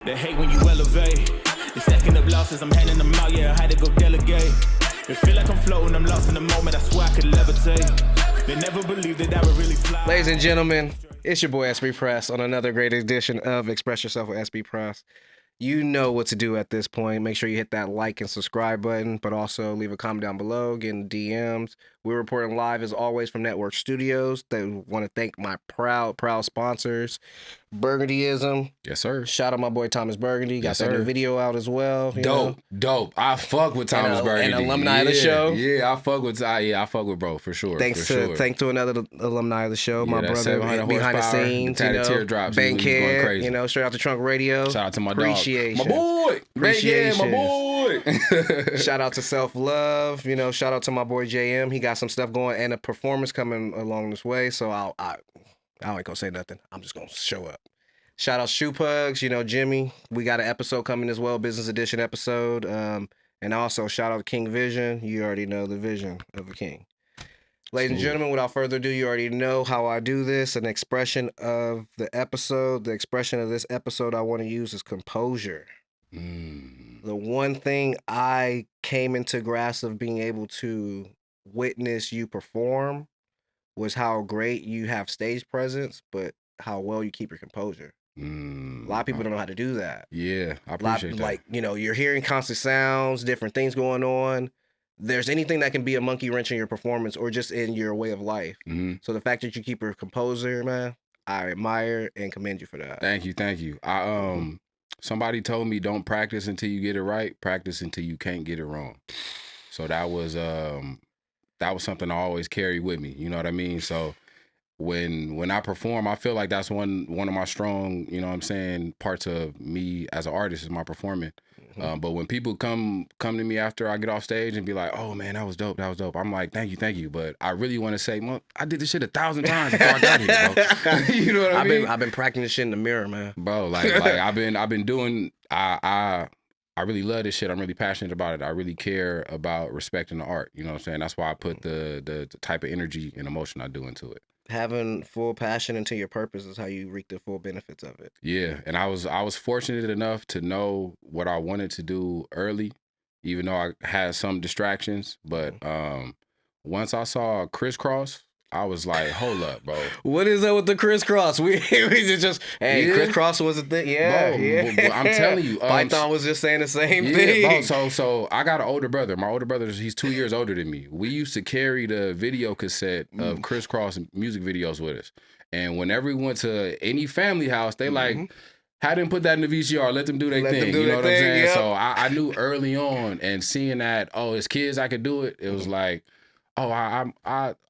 They hate when you elevate. They stacking up losses, I'm handing them out, yeah, I had to go delegate. It feel like I'm floating, I'm lost in the moment, I swear I could levitate. They never believed that I would really fly. Ladies and gentlemen, it's your boy XPress on another great edition of Express Yourself with XPress. You know what to do at this point. Make sure you hit that like and subscribe button, but also leave a comment down below, get in DMs. We're reporting live as always from Network Studios. They want to thank my proud sponsors, Burgundyism. Yes, sir. Shout out my boy Thomas Burgundy. Got Yes, that sir. new video out as well. Dope. I fuck with Thomas Burgundy. An alumni of the show. Yeah, I fuck with bro for sure. Thanks to another alumni of the show, my that brother 700 behind the horsepower, scenes, the tatted teardrops, he was going Bankhead, crazy. straight out the trunk radio. Shout out to my Appreciation. dog. My boy. Appreciation. My boy. Shout out to Self Love. Shout out to my boy JM. He got some stuff going and a performance coming along this way. So I ain't gonna say nothing. I'm just gonna show up. Shout out Shoe Pugs. Jimmy. We got an episode coming as well, business edition episode. And also shout out to King Vision. You already know the vision of a king. Ladies and gentlemen, without further ado, you already know how I do this. An expression of the episode. The expression of this episode I want to use is composure. The one thing I came into grasp of being able to witness you perform was how great you have stage presence, but how well you keep your composure. A lot of people don't know how to do that. Yeah, I appreciate that. Like, you're hearing constant sounds, different things going on. There's anything that can be a monkey wrench in your performance or just in your way of life. So the fact that you keep your composure, man, I admire and commend you for that. Thank you. Somebody told me don't practice until you get it right, practice until you can't get it wrong. So that was something I always carry with me, you know what I mean? So when I perform, I feel like that's one of my strong, parts of me as an artist is my performing. But when people come to me after I get off stage and be like, "Oh man, that was dope," I'm like, "Thank you." But I really want to say, I did this shit 1,000 times before I got here, bro. You know what I mean? I've been practicing this shit in the mirror, man. Bro, like I've been doing. I really love this shit. I'm really passionate about it. I really care about respecting the art. You know what I'm saying? That's why I put the type of energy and emotion I do into it. Having full passion into your purpose is how you reap the full benefits of it. Yeah, and I was fortunate enough to know what I wanted to do early, even though I had some distractions. But once I saw Crisscross, I was like, hold up, bro. What is that with the crisscross? We just crisscross was a thing. Yeah, bro, yeah. I'm telling you. Python was just saying the same thing. Bro, so I got an older brother. My older brother, he's 2 years older than me. We used to carry the video cassette of Crisscross music videos with us. And whenever we went to any family house, they like, had them put that in the VCR, let them do their thing. You know what I'm saying? Yep. So I knew early on, and seeing that, as kids I could do it, it was like,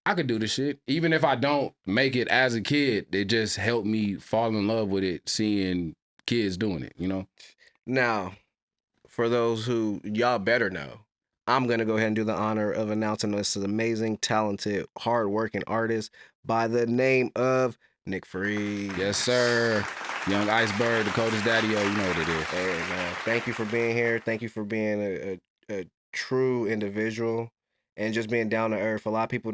I could do this shit. Even if I don't make it as a kid, it just helped me fall in love with it, seeing kids doing it, Now, for those who y'all better know, I'm going to go ahead and do the honor of announcing this amazing, talented, hardworking artist by the name of Nick Free. Yes, sir. Young Iceberg, Dakota's daddy-o, you know what it is. Hey, man. Thank you for being here. Thank you for being a true individual. And just being down to earth. A lot of people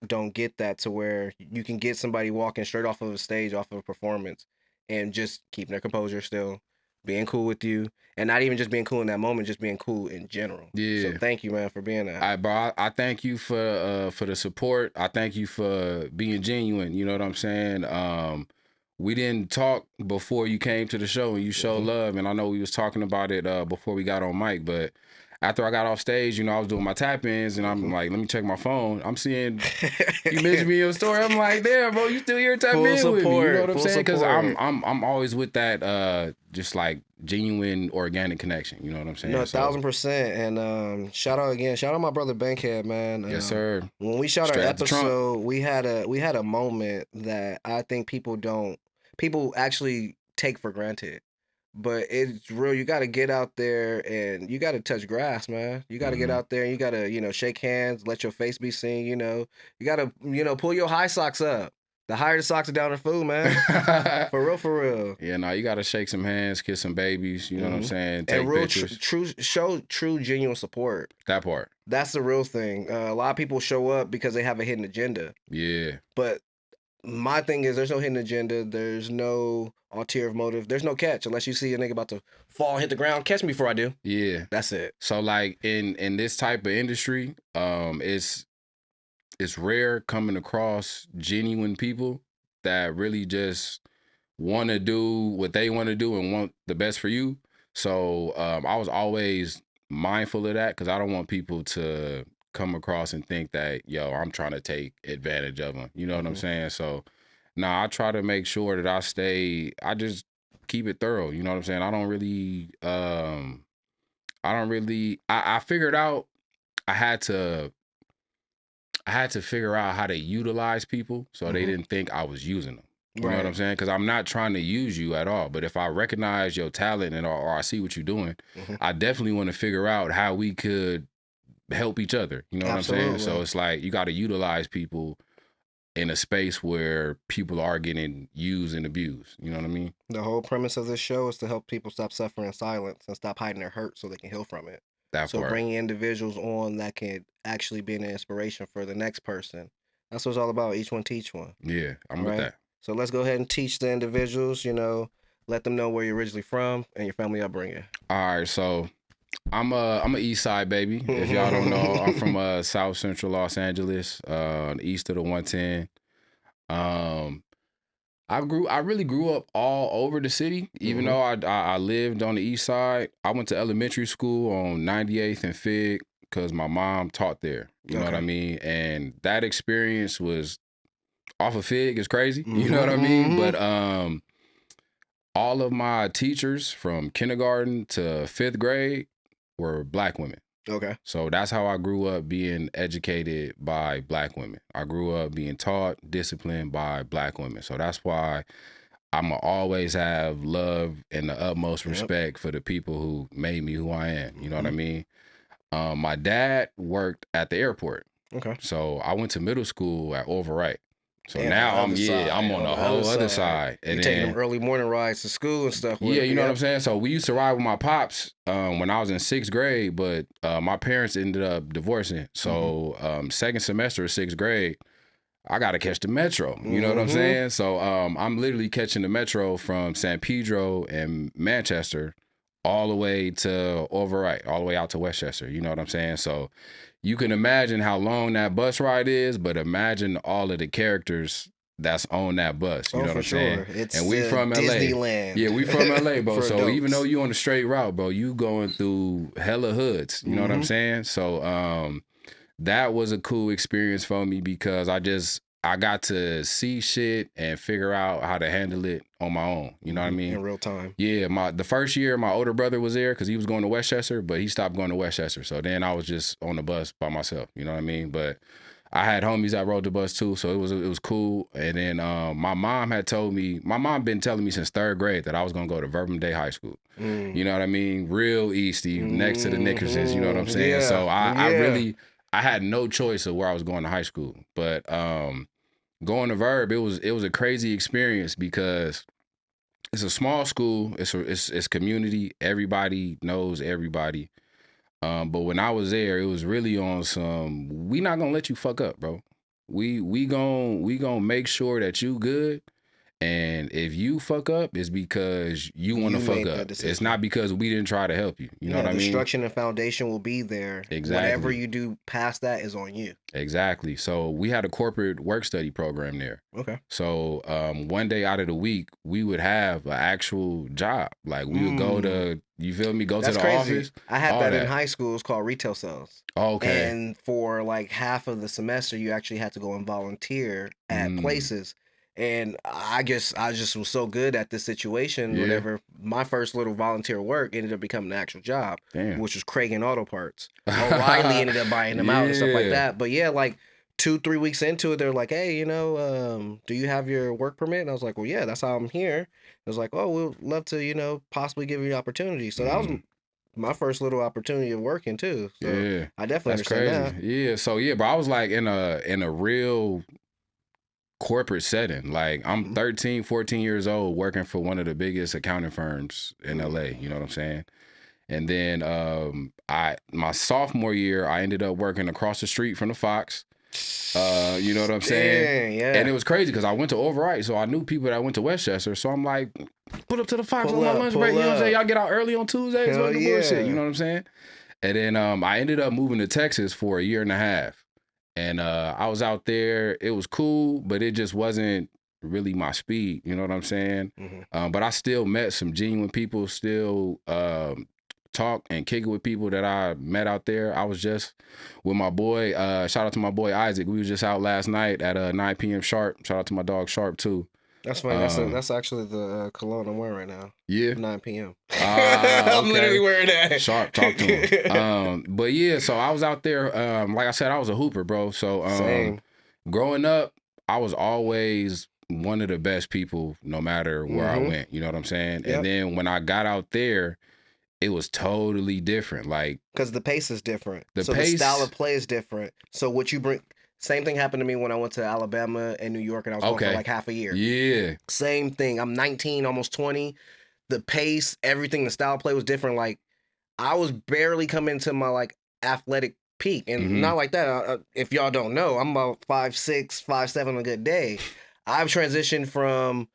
don't get that, to where you can get somebody walking straight off of a stage, off of a performance, and just keeping their composure still, being cool with you, and not even just being cool in that moment, just being cool in general. Yeah. So thank you, man, for being that. Bro, I thank you for the support. I thank you for being genuine. You know what I'm saying? We didn't talk before you came to the show, and you showed love. And I know we was talking about it before we got on mic, but after I got off stage, I was doing my tap-ins, and I'm like, let me check my phone. I'm seeing you mentioned me in your story. I'm like, damn, bro, you still here tapping in with me. You know what I'm saying? Because I'm always with that just like genuine organic connection. You know what I'm saying? No, 1,000%. And shout out my brother Bankhead, man. Yes, sir. When we shot our episode, we had a moment that I think people actually take for granted. But it's real. You got to get out there and you got to touch grass, man. You got to get out there and you got to, shake hands, let your face be seen, You got to, pull your high socks up. The higher the socks are down the food, man. For real. Yeah, no, you got to shake some hands, kiss some babies, you know what I'm saying? Take and real pictures. show true, genuine support. That part. That's the real thing. A lot of people show up because they have a hidden agenda. Yeah. But my thing is there's no hidden agenda. There's no ulterior motive. There's no catch unless you see a nigga about to fall and hit the ground. Catch me before I do. Yeah. That's it. So like in this type of industry, it's rare coming across genuine people that really just want to do what they want to do and want the best for you. So I was always mindful of that because I don't want people to come across and think that, yo, I'm trying to take advantage of them. You know what I'm saying? So now I try to make sure that I just keep it thorough. You know what I'm saying? I figured out I had to figure out how to utilize people so they didn't think I was using them. You know what I'm saying? Because I'm not trying to use you at all. But if I recognize your talent or I see what you're doing, I definitely want to figure out how we could help each other. You know what I'm saying? So it's like you got to utilize people in a space where people are getting used and abused. You know what I mean? The whole premise of this show is to help people stop suffering in silence and stop hiding their hurt so they can heal from it. That So part. bringing individuals on that can actually be an inspiration for the next person. That's what it's all about. Each one teach one. Yeah, I'm with that. So let's go ahead and teach the individuals, let them know where you're originally from and your family upbringing. All right, so I'm a East Side baby. If y'all don't know, I'm from South Central Los Angeles, east of the 110. I really grew up all over the city, even though I lived on the East Side. I went to elementary school on 98th and Fig because my mom taught there. You know what I mean? And that experience was off of Fig is crazy. You know what I mean? But all of my teachers from kindergarten to 5th grade were Black women. Okay. So that's how I grew up being educated by Black women. I grew up being taught, disciplined by Black women. So that's why I'ma always have love and the utmost respect for the people who made me who I am. You know what I mean? My dad worked at the airport. Okay. So I went to middle school at Overwright. So Damn, now on the other I'm on the whole other side. And And taking then, them early morning rides to school and stuff. yeah, you know what I'm saying? So we used to ride with my pops when I was in 6th grade, but my parents ended up divorcing. So second semester of 6th grade, I got to catch the metro. You know what I'm saying? So I'm literally catching the metro from San Pedro and Manchester all the way to Overwright, all the way out to Westchester. You know what I'm saying? So you can imagine how long that bus ride is, but imagine all of the characters that's on that bus. You know what I'm saying? It's and we from LA. Disneyland. Yeah, we from LA, bro. For So adults. even though you on the straight route, bro, you going through hella hoods. You know what I'm saying? So that was a cool experience for me because I got to see shit and figure out how to handle it on my own. You know what I mean? In real time. Yeah, the first year my older brother was there because he was going to Westchester, but he stopped going to Westchester. So then I was just on the bus by myself. You know what I mean? But I had homies that rode the bus too, so it was cool. And then my mom been telling me since 3rd grade that I was gonna go to Verbum Day High School. You know what I mean? Real Easty, next to the Nickersons. You know what I'm saying? Yeah. So I had no choice of where I was going to high school, but going to Verb, it was a crazy experience because it's a small school. It's community. Everybody knows everybody. But when I was there, it was really on some. We not gonna let you fuck up, bro. We gonna make sure that you good. And if you fuck up, it's because you want to fuck up. It's not because we didn't try to help you. You know what I mean? The structure and foundation will be there. Exactly. Whatever you do past that is on you. Exactly. So we had a corporate work study program there. Okay. So one day out of the week, we would have an actual job. Like we would go to, you feel me? Go That's to the crazy. office. I had that in high school. It's called retail sales. Okay. And for like half of the semester, you actually had to go and volunteer at places. And I just was so good at this situation. Whenever my first little volunteer work ended up becoming an actual job, which was Craig Auto Parts. O'Reilly ended up buying them out and stuff like that. But yeah, like 2-3 weeks into it, they're like, hey, do you have your work permit? And I was like, well, yeah, that's how I'm here. It was like, oh, we'd love to, possibly give you the opportunity. So that was my first little opportunity of working too. So I definitely understand that. Yeah. So yeah, but I was like in a real corporate setting. Like I'm 13, 14 years old working for one of the biggest accounting firms in LA. You know what I'm saying? And then my sophomore year, I ended up working across the street from the Fox. You know what I'm saying? Dang, yeah. And it was crazy because I went to Overright, so I knew people that went to Westchester. So I'm like, put up to the Fox Pull on my up, lunch pull break. You know what I'm up. saying? Y'all get out early on Tuesdays Hell or the yeah. bullshit. You know what I'm saying? And then I ended up moving to Texas for a year and a half. And I was out there. It was cool, but it just wasn't really my speed. You know what I'm saying? But I still met some genuine people, still talk and kick it with people that I met out there. I was just with my boy, shout out to my boy Isaac. We was just out last night at 9 p.m. sharp. Shout out to my dog Sharp too. That's funny. That's actually the cologne I'm wearing right now. Yeah. 9 p.m. I'm literally wearing that. Sharp, talk to him. But yeah, so I was out there. Like I said, I was a hooper, bro. So Same. growing up, I was always one of the best people, no matter where I went. You know what I'm saying? Yep. And then when I got out there, it was totally different. Like, because the pace is different. The The pace- style of play is different. So what you bring. Same thing happened to me when I went to Alabama and New York, and I was going for like half a year. Yeah. Same thing. I'm 19, almost 20. The pace, everything, the style of play was different. Like, I was barely coming to my like athletic peak, and not like that. If y'all don't know, I'm about 5'6", 5'7" on a good day. I've transitioned from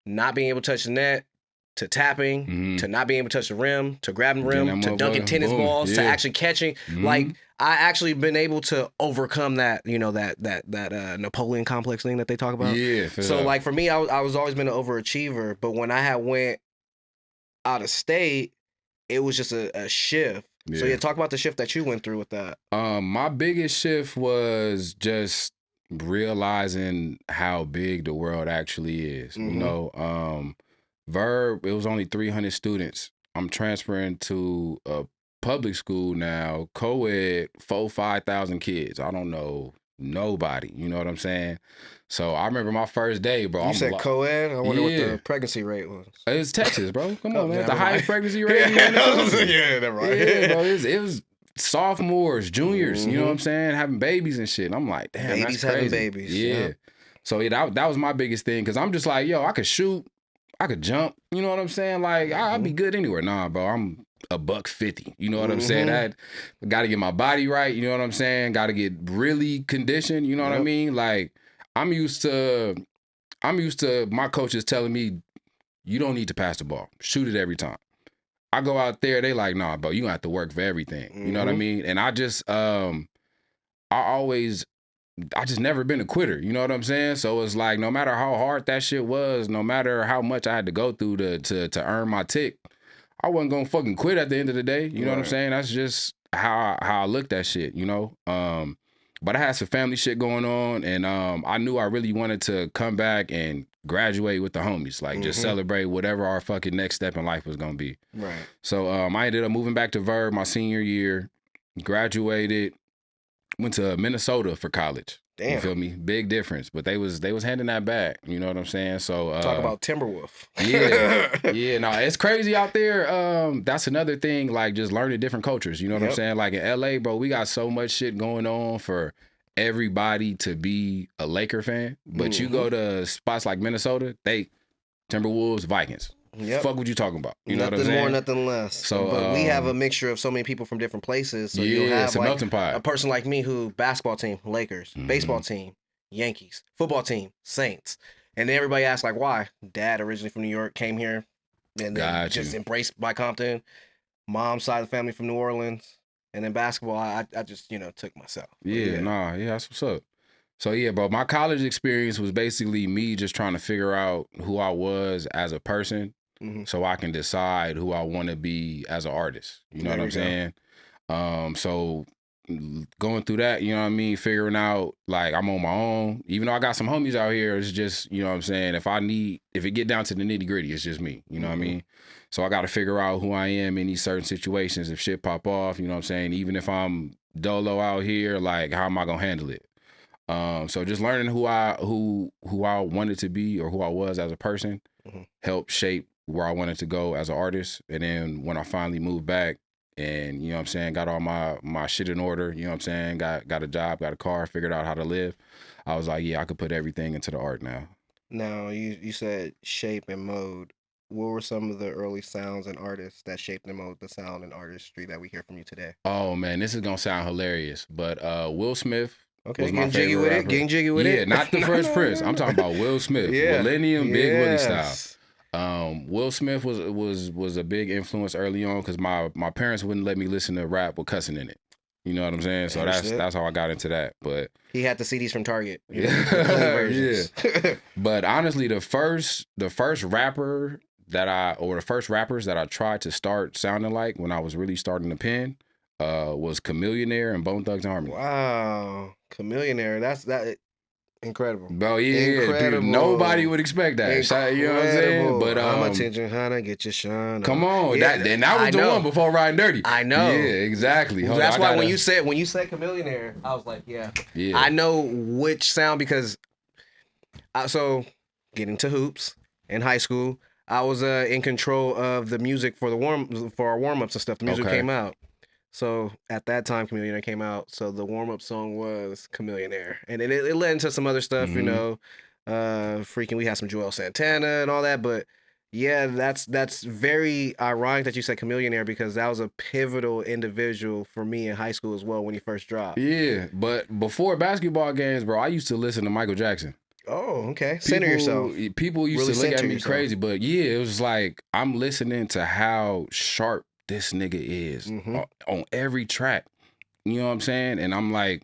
not being able to touch the net to tapping to not being able to touch the rim to grabbing the rim to dunking tennis balls to actually catching. Like, I actually been able to overcome that, you know, that Napoleon complex thing that they talk about. Yeah. So like for me, I was always been an overachiever, but when I had went out of state, it was just a shift. So yeah, talk about the shift that you went through with that. My biggest shift was just realizing how big the world actually is. You know, Verb, it was only 300 students. I'm transferring to a public school now, co-ed, 5,000 kids. I don't know nobody. You know what I'm saying? So I remember my first day, bro. You said co-ed? I wonder what the pregnancy rate was. It's Texas, bro. Come on, man. It's the never highest mind. pregnancy rate in the country. Yeah, that's right. Yeah, bro. It was sophomores, juniors, you know what I'm saying? Having babies and shit. And I'm like, damn, Babies that's crazy. having babies. Yeah. So yeah, that was my biggest thing, because I'm just like, yo, I could shoot, I could jump, you know what I'm saying? Like, I'd be good anywhere. Nah, bro, I'm $150. You know what I'm saying? I got to get my body right, you know what I'm saying? Got to get really conditioned, you know what I mean? Like, I'm used to my coaches telling me, you don't need to pass the ball. Shoot it every time. I go out there, they like, nah, bro, you gonna have to work for everything. You know what I mean? And I just, I just never been a quitter. You know what I'm saying? So it's like, no matter how hard that shit was, no matter how much I had to go through to earn my tick, I wasn't gonna fucking quit at the end of the day. You know what I'm saying? That's just how I looked at shit, you know? But I had some family shit going on, and I knew I really wanted to come back and graduate with the homies, like just celebrate whatever our fucking next step in life was gonna be. Right. So I ended up moving back to Verb my senior year, graduated, went to Minnesota for college. Damn. You feel me? Big difference, but they was handing that back. You know what I'm saying? So talk about Timberwolf. yeah. No, it's crazy out there. That's another thing, like just learning different cultures. You know what I'm saying? Like in LA, bro, we got so much shit going on for everybody to be a Laker fan. But you go to spots like Minnesota, they Timberwolves, Vikings. Fuck what you talking about? You know what I'm saying? Nothing more, nothing less. So, but we have a mixture of so many people from different places. So you'll have it's a like melting pot. a person like me who basketball team, Lakers, baseball team, Yankees, football team, Saints. And then everybody asks like, why? Dad originally from New York, came here, and then just embraced by Compton. Mom's side of the family from New Orleans. And then basketball, I just, took myself. That's what's up. So yeah, bro, my college experience was basically me just trying to figure out who I was as a person, so I can decide who I want to be as an artist. You know what I'm saying? So going through that, you know what I mean, figuring out like I'm on my own. Even though I got some homies out here, it's just, you know what I'm saying, if it get down to the nitty gritty, it's just me. You know what I mean? So I got to figure out who I am in these certain situations. If shit pop off, you know what I'm saying? Even if I'm dolo out here, like how am I gonna handle it? So just learning who I wanted to be or who I was as a person helped shape where I wanted to go as an artist. And then when I finally moved back and, you know what I'm saying, got all my shit in order, you know what I'm saying, got a job, got a car, figured out how to live, I was like, yeah, I could put everything into the art now. Now, you said shape and mode. What were some of the early sounds and artists that shaped and mode the sound and artistry that we hear from you today? Oh, man, this is going to sound hilarious, but Will Smith, Okay, was my getting jiggy favorite with rapper. it. Getting jiggy with it. Yeah, not the Fresh Prince. I'm talking about Will Smith, Yeah. Millennium, Big Willie style. Yes. Will Smith was a big influence early on because my parents wouldn't let me listen to rap with cussing in it. You know what I'm saying? So Understood. that's how I got into that. But He had the CDs from Target. You know, Yeah. the clean versions. but honestly, the first rapper the first rappers that I tried to start sounding like when I was really starting to pen was Chameleonaire and Bone Thugs and Harmony. Wow, Chameleonaire. That's incredible. Bro, yeah, Incredible. Nobody would expect that. You know what I'm saying? But I'm attention, Hannah, get your shine. Come on, Yeah, that was the one before Riding Dirty. I know. Yeah, exactly. Hold That's on, why when you said Chameleonaire, I was like, yeah. I know which sound because so getting to hoops in high school, I was in control of the music for our warm-ups and stuff. The music came out. So at that time, Chameleonaire came out. So the warm-up song was Chameleonaire. And it led into some other stuff, you know. We had some Joel Santana and all that. But yeah, that's very ironic that you said Chameleonaire because that was a pivotal individual for me in high school as well when he first dropped. Yeah, but before basketball games, bro, I used to listen to Michael Jackson. Oh, okay. Center yourself. People used Really to look at center me yourself. crazy, but yeah, it was like I'm listening to how sharp this nigga is on every track. You know what I'm saying? And I'm like,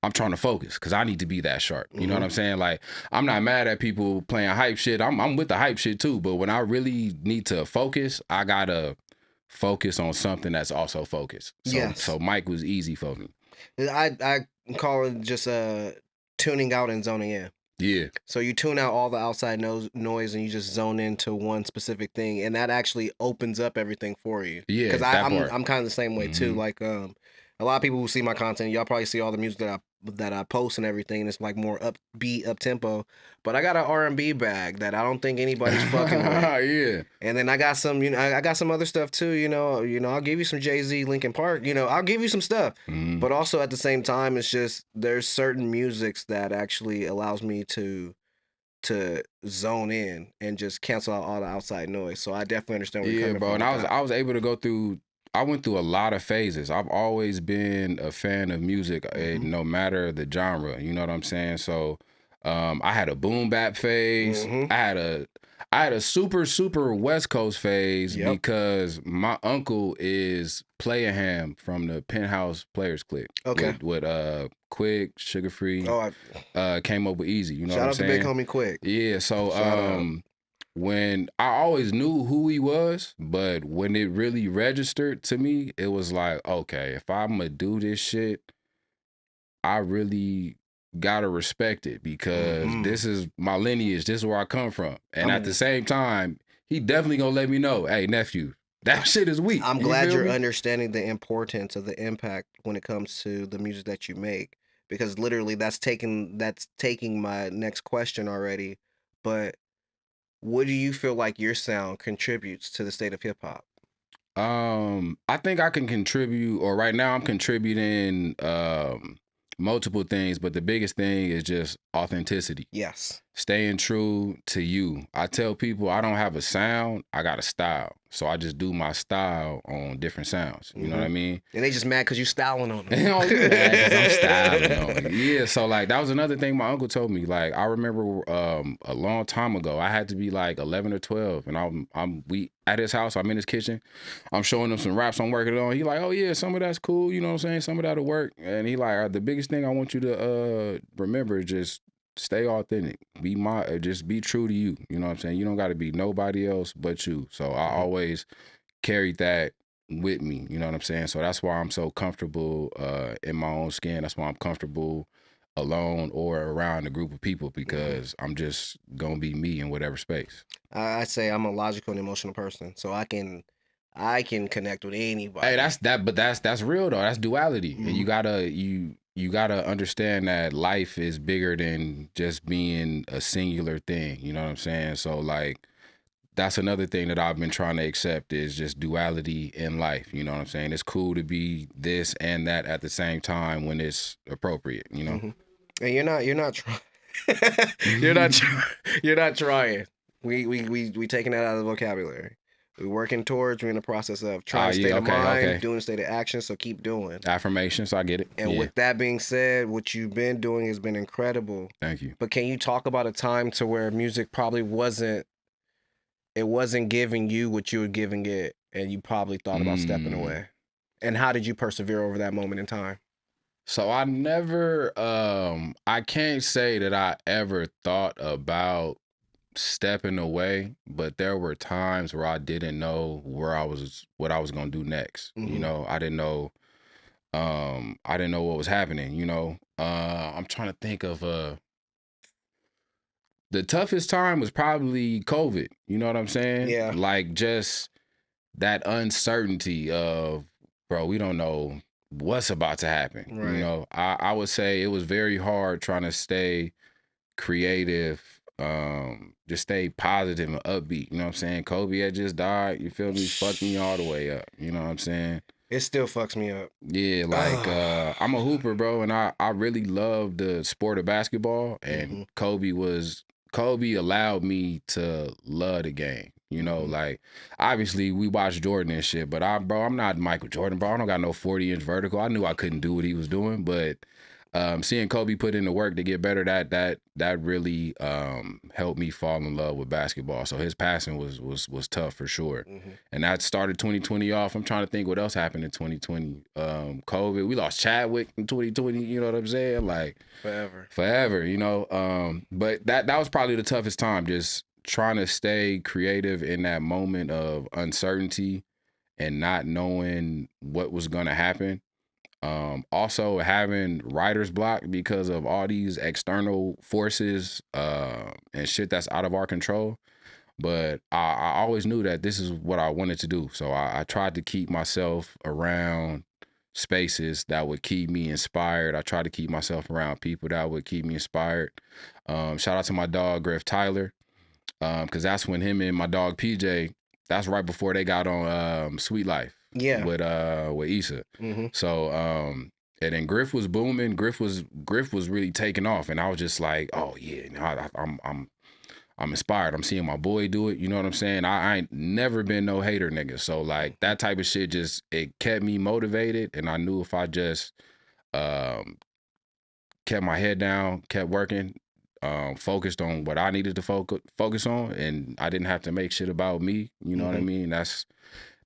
I'm trying to focus because I need to be that sharp. You know what I'm saying? Like, I'm not mad at people playing hype shit. I'm with the hype shit too. But when I really need to focus, I gotta focus on something that's also focused. So Mike was easy for me. I call it just tuning out and zoning in. Yeah. So you tune out all the outside noise and you just zone into one specific thing, and that actually opens up everything for you. Yeah, because part. I'm kind of the same way too. Like a lot of people who see my content, y'all probably see all the music that I post and everything, and it's like more upbeat, up tempo. But I got an R&B bag that I don't think anybody's fucking with. Yeah. And then I got some, I got some other stuff too. I'll give you some Jay-Z, Linkin Park. I'll give you some stuff. But also at the same time, it's just there's certain musics that actually allows me to zone in and just cancel out all the outside noise. So I definitely understand where you're coming from. And I was able to go through. I went through a lot of phases. I've always been a fan of music, no matter the genre. You know what I'm saying? So I had a boom bap phase. I had a super West Coast phase because my uncle is Player Ham from the Penthouse Players Clique. Okay. With Quick, Sugar Free. Came up with Easy. You know Shout what I'm out saying? to Big Homie Quick. Yeah. So when I always knew who he was, but when it really registered to me, it was like, okay, if I'm gonna do this shit, I really gotta respect it because this is my lineage. This is where I come from. And at the same time, he definitely gonna let me know, hey, nephew, that shit is weak. I'm glad you're understanding the importance of the impact when it comes to the music that you make, because literally that's taking my next question already. But what do you feel like your sound contributes to the state of hip hop? I think I can contribute, or right now I'm contributing multiple things, but the biggest thing is just authenticity. Yes. Staying true to you. I tell people I don't have a sound, I got a style. So I just do my style on different sounds. You know what I mean? And they just mad because you styling on them. You mad 'cause I'm styling on them. Yeah, so like that was another thing my uncle told me. Like I remember a long time ago, I had to be like 11 or 12, and we at his house, I'm in his kitchen, I'm showing him some raps I'm working on. He like, oh yeah, some of that's cool, you know what I'm saying? Some of that'll work. And he like, the biggest thing I want you to remember is just stay authentic. Just be true to you. You know what I'm saying? You don't got to be nobody else but you. So I always carried that with me. You know what I'm saying? So that's why I'm so comfortable in my own skin. That's why I'm comfortable alone or around a group of people, because I'm just gonna be me in whatever space. I say I'm a logical and emotional person, so I can connect with anybody. Hey, that's real though. That's duality, and you gotta understand that life is bigger than just being a singular thing. You know what I'm saying? So like, that's another thing that I've been trying to accept is just duality in life. You know what I'm saying? It's cool to be this and that at the same time when it's appropriate. You know? And you're not trying. You're not trying. We taking that out of the vocabulary. We're working towards. We're in the process of trying to state yeah, of mind, okay. doing state of action. So keep doing. Affirmations, I get it. And Yeah, with that being said, what you've been doing has been incredible. thank you. But can you talk about a time to where music probably wasn't giving you what you were giving it, and you probably thought about stepping away? And how did you persevere over that moment in time? So I never, I can't say that I ever thought about stepping away, but there were times where I didn't know what I was gonna do next. You Mhm. know, I didn't know what was happening, you know. I'm trying to think of the toughest time was probably COVID. You know what I'm saying? Yeah. Like just that uncertainty of, bro, we don't know what's about to happen. Right. You know, I would say it was very hard trying to stay creative, just stay positive and upbeat. You know what I'm saying? Kobe had just died. You feel me? Fucked me all the way up. You know what I'm saying? It still fucks me up. Yeah, like I'm a hooper, bro, and I really love the sport of basketball. And Kobe allowed me to love the game. You know, like obviously we watched Jordan and shit, but I'm not Michael Jordan, bro. I don't got no 40-inch vertical. I knew I couldn't do what he was doing, but seeing Kobe put in the work to get better, that really helped me fall in love with basketball. So his passing was tough for sure, and that started 2020 off. I'm trying to think what else happened in 2020. COVID, we lost Chadwick in 2020. You know what I'm saying? Like forever. You know. But that was probably the toughest time, just trying to stay creative in that moment of uncertainty and not knowing what was gonna happen. Also having writer's block because of all these external forces and shit that's out of our control. But I always knew that this is what I wanted to do. So I tried to keep myself around spaces that would keep me inspired. I tried to keep myself around people that would keep me inspired. Shout out to my dog, Griff Tyler, because that's when him and my dog, PJ, that's right before they got on Sweet Life. Yeah. With Issa. So and then Griff was booming. Griff was really taking off, and I was just like, oh yeah, I'm inspired. I'm seeing my boy do it. You know what I'm saying? I ain't never been no hater nigga. So like that type of shit it kept me motivated, and I knew if I just kept my head down, kept working, focused on what I needed to focus on, and I didn't have to make shit about me. You know what I mean?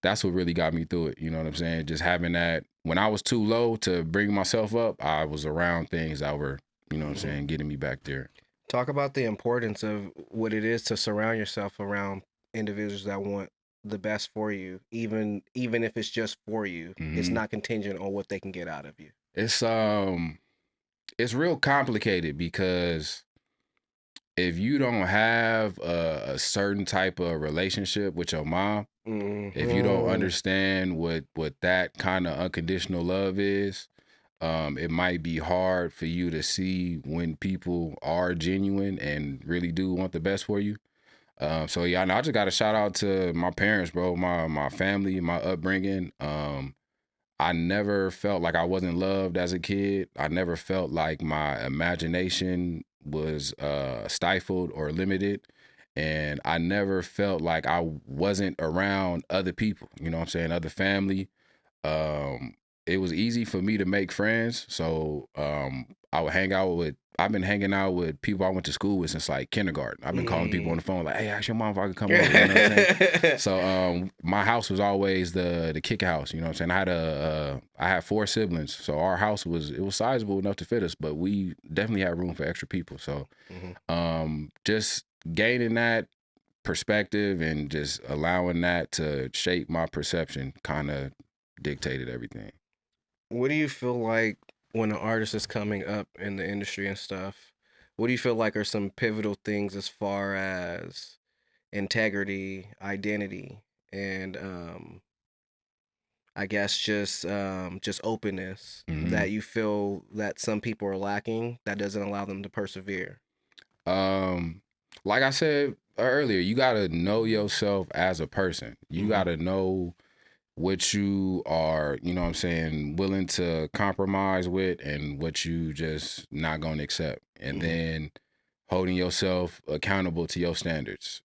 That's what really got me through it. You know what I'm saying? Just having that, when I was too low to bring myself up, I was around things that were, you know what I'm saying, getting me back there. Talk about the importance of what it is to surround yourself around individuals that want the best for you, even if it's just for you. It's not contingent on what they can get out of you. It's real complicated because if you don't have a certain type of relationship with your mom, if you don't understand what that kind of unconditional love is, it might be hard for you to see when people are genuine and really do want the best for you. So yeah, I just got to shout out to my parents, bro, my family, my upbringing. I never felt like I wasn't loved as a kid. I never felt like my imagination was stifled or limited. And I never felt like I wasn't around other people, you know what I'm saying, other family. It was easy for me to make friends. So I would I've been hanging out with people I went to school with since like kindergarten. I've been calling people on the phone like, hey, ask your mom if I could come over. You know what I'm saying? So my house was always the kick house. You know what I'm saying? I had 4 siblings. So our house was sizable enough to fit us, but we definitely had room for extra people. So just gaining that perspective and just allowing that to shape my perception kind of dictated everything. What do you feel like when an artist is coming up in the industry and stuff? What do you feel like are some pivotal things as far as integrity, identity, and I guess just openness that you feel that some people are lacking that doesn't allow them to persevere? Like I said earlier, you got to know yourself as a person. You got to know what you are, you know what I'm saying, willing to compromise with and what you just not going to accept. And then holding yourself accountable to your standards.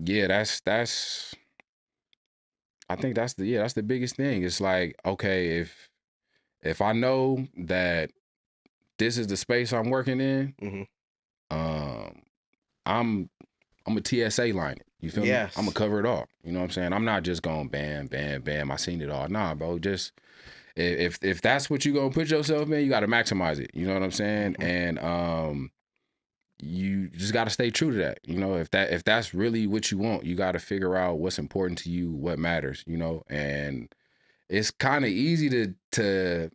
yeah, that's I think that's the biggest thing. It's like, okay, if I know that this is the space I'm working in, Mm-hmm. um, I'm a TSA line it. You feel me? Yes. I'm gonna cover it all. You know what I'm saying? I'm not just going bam, bam, bam. I seen it all. Nah, bro. Just if that's what you gonna put yourself in, you gotta maximize it. You know what I'm saying? Mm-hmm. And you just gotta stay true to that. You know, if that's really what you want, you gotta figure out what's important to you, what matters, you know, and it's kind of easy to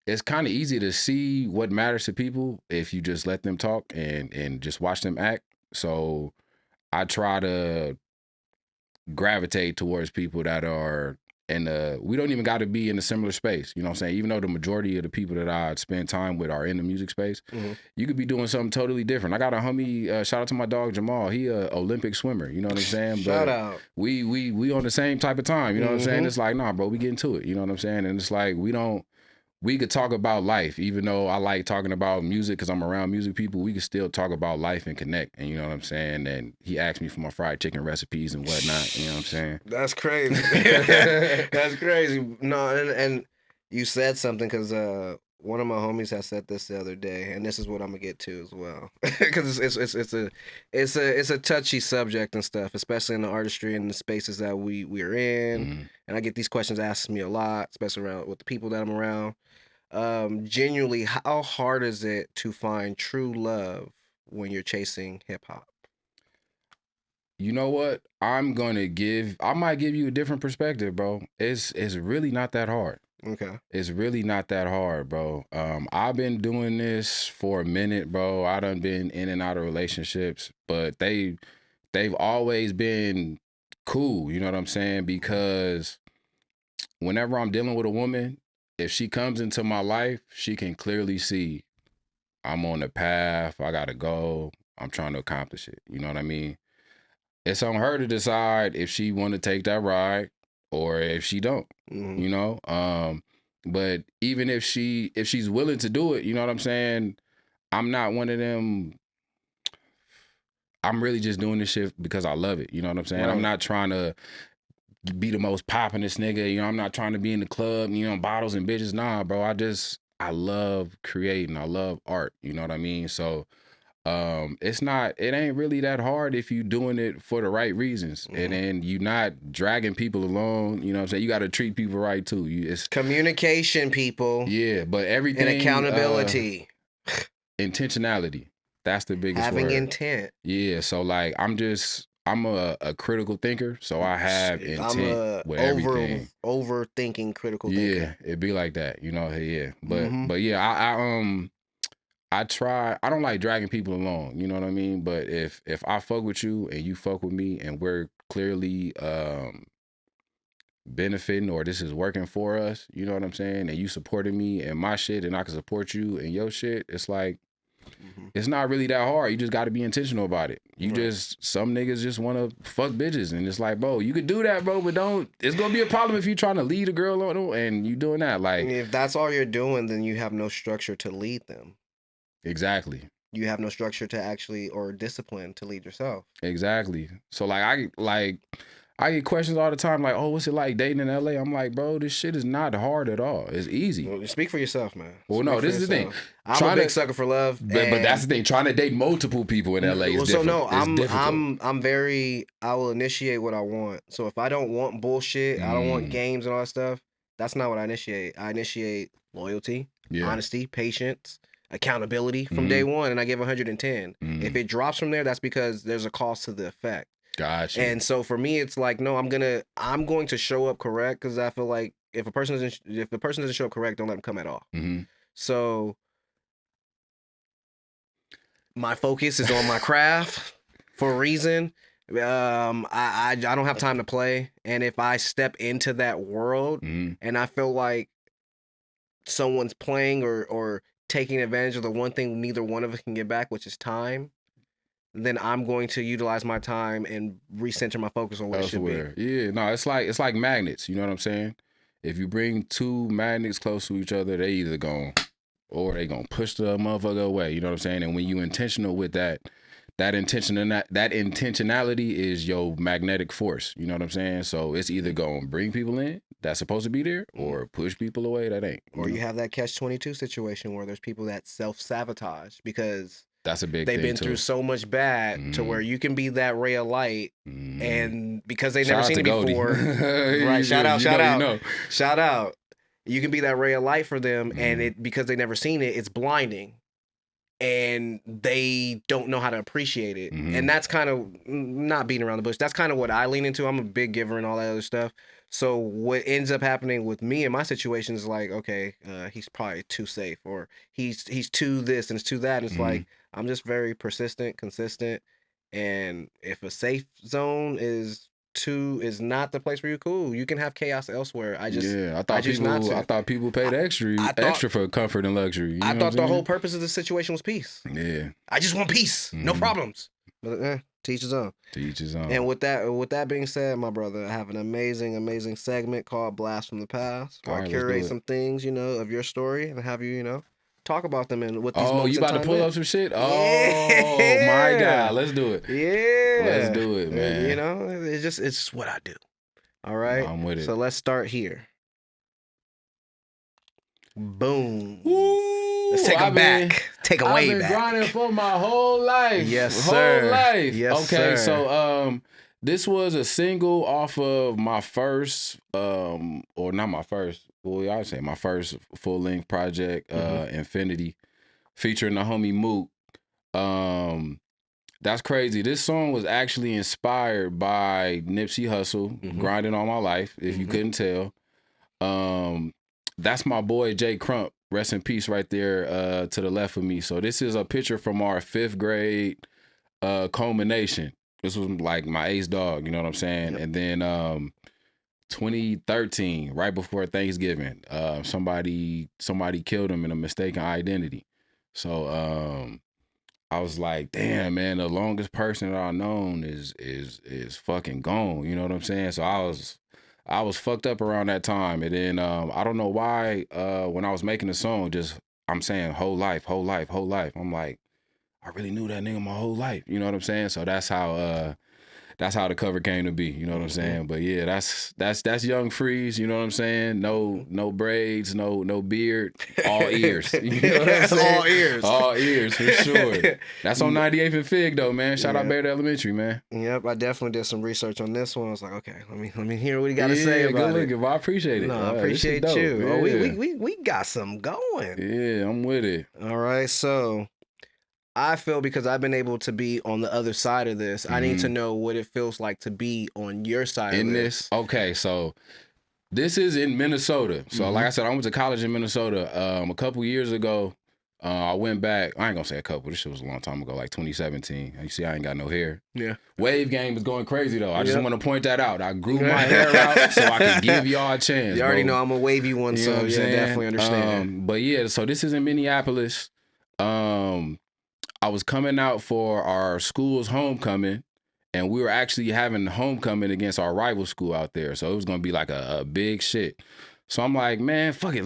it's kind of easy to see what matters to people if you just let them talk and just watch them act. So I try to gravitate towards people that are in the, we don't even got to be in a similar space. You know what I'm saying? Even though the majority of the people that I spend time with are in the music space, you could be doing something totally different. I got a homie, shout out to my dog Jamal. He a Olympic swimmer, you know what I'm saying? Shout but out. We on the same type of time, you know what I'm saying? It's like, nah, bro, we get into it, you know what I'm saying? And it's like, we could talk about life, even though I like talking about music because I'm around music people. We could still talk about life and connect. And you know what I'm saying? And he asked me for my fried chicken recipes and whatnot. You know what I'm saying? That's crazy. That's crazy. No, and you said something because one of my homies has said this the other day, and this is what I'm gonna get to as well, because it's a touchy subject and stuff, especially in the artistry and the spaces that we are in. And I get these questions asked me a lot, especially around with the people that I'm around. Genuinely, how hard is it to find true love when you're chasing hip hop? You know what? I might give you a different perspective, bro. It's really not that hard. Okay. It's really not that hard, bro. I've been doing this for a minute, bro. I done been in and out of relationships, but they've always been cool, you know what I'm saying? Because whenever I'm dealing with a woman, if she comes into my life, she can clearly see I'm on the path, I gotta go, I'm trying to accomplish it. You know what I mean? It's on her to decide if she want to take that ride or if she don't, you know? But even if she's willing to do it, you know what I'm saying? I'm not one of them. I'm really just doing this shit because I love it. You know what I'm saying? Right. I'm not trying to be the most poppin'est nigga. You know, I'm not trying to be in the club, you know, bottles and bitches. Nah, bro. I love creating. I love art. You know what I mean? So it ain't really that hard if you doing it for the right reasons. And then you not dragging people along. You know what I'm saying? You got to treat people right too. It's Communication, people. Yeah, but everything. And accountability. Intentionality. That's the biggest Having word. intent. Yeah, so like I'm a critical thinker, so I have intent with everything. Overthinking critical thinker. Yeah, it'd be like that, you know. Yeah, but yeah, I try. I don't like dragging people along, you know what I mean. But if I fuck with you and you fuck with me, and we're clearly benefiting, or this is working for us, you know what I'm saying, and you supporting me and my shit, and I can support you and your shit, it's like. It's not really that hard. You just got to be intentional about it. Some niggas just want to fuck bitches. And it's like, bro, you could do that, bro, but it's going to be a problem if you're trying to lead a girl on and you doing that. Like, if that's all you're doing, then you have no structure to lead them. Exactly. You have no structure to actually, or discipline to lead yourself. Exactly. So I get questions all the time like, oh, what's it like dating in LA? I'm like, bro, this shit is not hard at all. It's easy. Well, speak for yourself, man. Well, no, this is the thing. I'm a big sucker for love. But that's the thing. Trying to date multiple people in LA is different. So no, difficult. I will initiate what I want. So if I don't want bullshit, I don't want games and all that stuff, that's not what I initiate. I initiate loyalty, honesty, patience, accountability from day one, and I give 110. If it drops from there, that's because there's a cost to the effect. Gotcha. And so for me, it's like, no, I'm going to show up correct, because I feel like if the person doesn't show up correct, don't let them come at all. So my focus is on my craft for a reason. I don't have time to play, and if I step into that world and I feel like someone's playing or taking advantage of the one thing neither one of us can get back, which is time, then I'm going to utilize my time and recenter my focus on what it should be. Yeah, no, it's like magnets. You know what I'm saying? If you bring two magnets close to each other, they either gonna push the motherfucker away. You know what I'm saying? And when you intentional with that that intentionality is your magnetic force. You know what I'm saying? So it's either going to bring people in that's supposed to be there, or push people away that ain't. Or you have that catch-22 situation where there's people that self-sabotage because that's a big they've thing been too. through so much bad to where you can be that ray of light, and because they've never seen it before, right? Shout out. You can be that ray of light for them, and it because they never seen it, it's blinding, and they don't know how to appreciate it. And that's kind of not beating around the bush. That's kind of what I lean into. I'm a big giver and all that other stuff. So what ends up happening with me in my situation is like, okay, he's probably too safe, or he's too this and it's too that. And it's like I'm just very persistent, consistent, and if a safe zone is not the place where you're cool, you can have chaos elsewhere. I thought people paid extra for comfort and luxury. I thought the whole purpose of the situation was peace. Yeah, I just want peace, no problems. But teach his own. Teach his own. And with that being said, my brother, I have an amazing segment called Blast from the Past, where I curate some things, of your story and have you, talk about them and what these moments you about to pull up some shit? Oh my God, let's do it. Yeah, let's do it, man. It's just what I do. All right, I'm with it. So let's start here. Boom. Woo, let's take them back. Take a way back. I've been grinding for my whole life. Yes, sir. Whole life. Yes, okay, sir. so this was a single off of my first, or not my first. Well, I would say my first full-length project, Infinity, featuring the homie Mook. That's crazy. This song was actually inspired by Nipsey Hussle, Grinding All My Life, if you couldn't tell. That's my boy, Jay Crump. Rest in peace right there to the left of me. So this is a picture from our 5th grade culmination. This was like my ace dog, you know what I'm saying? Yep. And then 2013, right before Thanksgiving, somebody killed him in a mistaken identity. So I was like, damn, man, the longest person that I've known is fucking gone. You know what I'm saying? So I was fucked up around that time. And then I don't know why when I was making the song, I'm saying whole life. I'm like, I really knew that nigga my whole life. You know what I'm saying? So that's how the cover came to be. You know what I'm saying? But yeah, that's Young Freeze. You know what I'm saying? No braids, no beard, all ears. You know what I'm saying? All ears for sure. That's on 98th and Fig though, man. Shout out Baird Elementary, man. Yep, I definitely did some research on this one. I was like, okay, let me hear what he got to say about good it. looking. Well, I appreciate it. No, I appreciate you. Yeah. Oh, we got some going. Yeah, I'm with it. All right, so I feel because I've been able to be on the other side of this, I need to know what it feels like to be on your side of this. Okay, so this is in Minnesota. So like I said, I went to college in Minnesota. A couple years ago, I went back. I ain't gonna say a couple. This shit was a long time ago, like 2017. You see, I ain't got no hair. Yeah. Wave game is going crazy though. I just want to point that out. I grew my hair out so I could give y'all a chance. You already know I'm a wavy one, so yeah, definitely understand. But yeah, so this is in Minneapolis. I was coming out for our school's homecoming, and we were actually having homecoming against our rival school out there. So it was gonna be like a big shit. So I'm like, man, fuck it,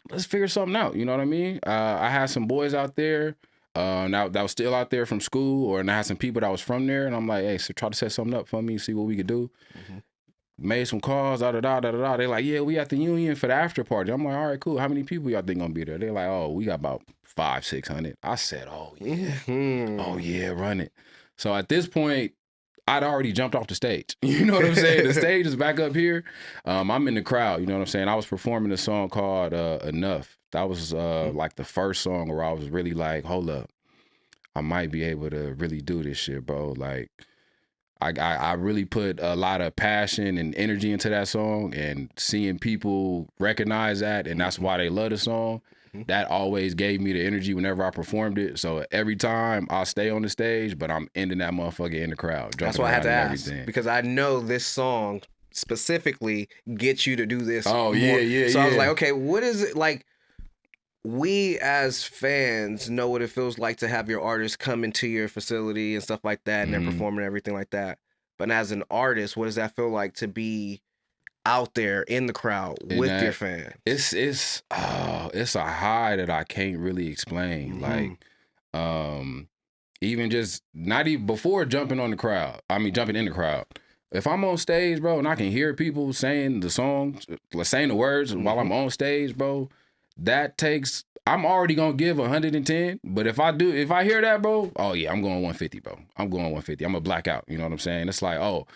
let's figure something out. You know what I mean? I had some boys out there that was still out there from school, and I had some people that was from there, and I'm like, hey, so try to set something up for me, see what we could do. Made some calls, da-da-da. They like, yeah, we at the Union for the after party. I'm like, all right, cool. How many people y'all think gonna be there? They're like, oh, we got about 500-600. I said, oh yeah, oh yeah, run it. So at this point, I'd already jumped off the stage. You know what I'm saying? The stage is back up here. I'm in the crowd. You know what I'm saying? I was performing a song called Enough. That was like the first song where I was really like, hold up, I might be able to really do this shit, bro. Like, I really put a lot of passion and energy into that song, and seeing people recognize that, and that's why they love the song. That always gave me the energy whenever I performed it. So every time I'll stay on the stage, but I'm ending that motherfucker in the crowd. That's why I had to ask, because I know this song specifically gets you to do this. Oh, yeah. So I was like, okay, what is it like? We as fans know what it feels like to have your artist come into your facility and stuff like that, and they're performing everything like that. But as an artist, what does that feel like to be out there in the crowd with your fans? It's a high that I can't really explain. Like, even just not even before jumping on the crowd. I mean, jumping in the crowd. If I'm on stage, bro, and I can hear people saying the songs, saying the words while I'm on stage, bro, that takes. I'm already gonna give 110, but if I hear that, bro, oh yeah, I'm going 150, bro. I'm going 150. I'm a blackout. You know what I'm saying? It's like, oh,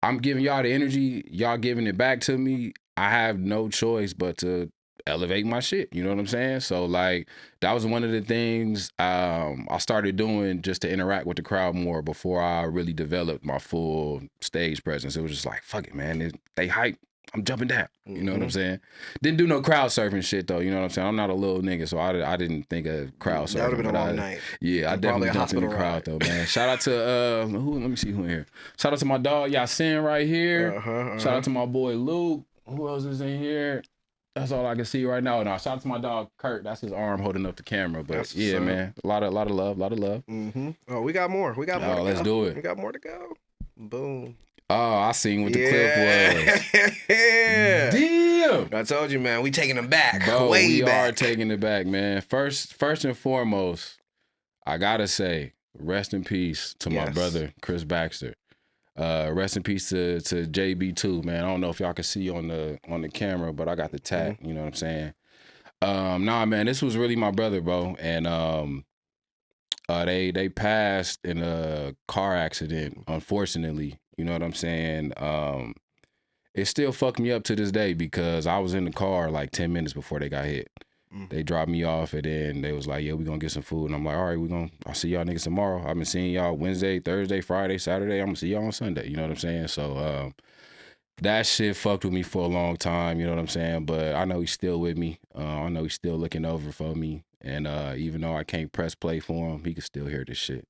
I'm giving y'all the energy, y'all giving it back to me. I have no choice but to elevate my shit. You know what I'm saying? So like that was one of the things I started doing just to interact with the crowd more before I really developed my full stage presence. It was just like, fuck it, man. They hype. I'm jumping down. You know what I'm saying? Didn't do no crowd surfing shit though. You know what I'm saying? I'm not a little nigga, so I didn't think of crowd surfing. That would have been a long night. Yeah, I definitely jumped in the crowd though, man. Shout out to let me see who in here. Shout out to my dog Yasin right here. Shout out to my boy Luke. Who else is in here? That's all I can see right now. No, shout out to my dog Kurt. That's his arm holding up the camera. But that's yeah, man, a lot of love. Oh, we got more. Oh, let's do it. We got more to go. Boom. Oh, I seen what the clip was. Yeah. Damn. I told you, man. We taking them back. Bro, we are taking it back, man. First and foremost, I gotta say, rest in peace to my brother Chris Baxter. Rest in peace to JB too, man. I don't know if y'all can see on the camera, but I got the tat. You know what I'm saying? Nah, man, this was really my brother, bro, and they passed in a car accident, unfortunately. You know what I'm saying? It still fucked me up to this day because I was in the car like 10 minutes before they got hit. They dropped me off and then they was like, yeah, we gonna get some food. And I'm like, all right, I'll see y'all niggas tomorrow. I've been seeing y'all Wednesday, Thursday, Friday, Saturday. I'm gonna see y'all on Sunday. You know what I'm saying? So that shit fucked with me for a long time. You know what I'm saying? But I know he's still with me. I know he's still looking over for me. And even though I can't press play for him, he can still hear this shit.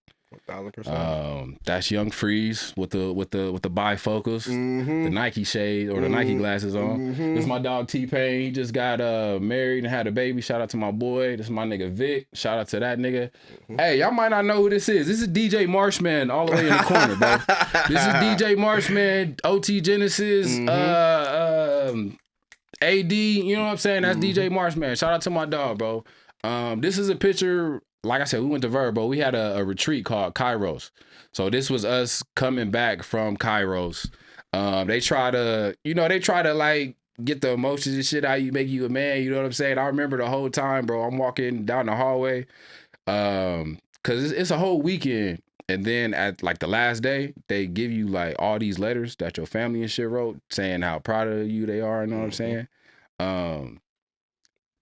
1,000%. That's Young Freeze with the bifocals, the Nike shade or the Nike glasses on. This is my dog T-Pain. He just got married and had a baby. Shout out to my boy. This is my nigga Vic. Shout out to that nigga. Hey, y'all might not know who this is. This is DJ Marshman all the way in the corner, bro. This is DJ Marshman, OT Genesis, AD. You know what I'm saying? That's DJ Marshman. Shout out to my dog, bro. This is a picture. Like I said, we went to Verbo. We had a retreat called Kairos. So this was us coming back from Kairos. They try to like get the emotions and shit out you, make you a man. You know what I'm saying? I remember the whole time, bro. I'm walking down the hallway, cause it's a whole weekend. And then at like the last day, they give you like all these letters that your family and shit wrote saying how proud of you they are. You know what I'm saying?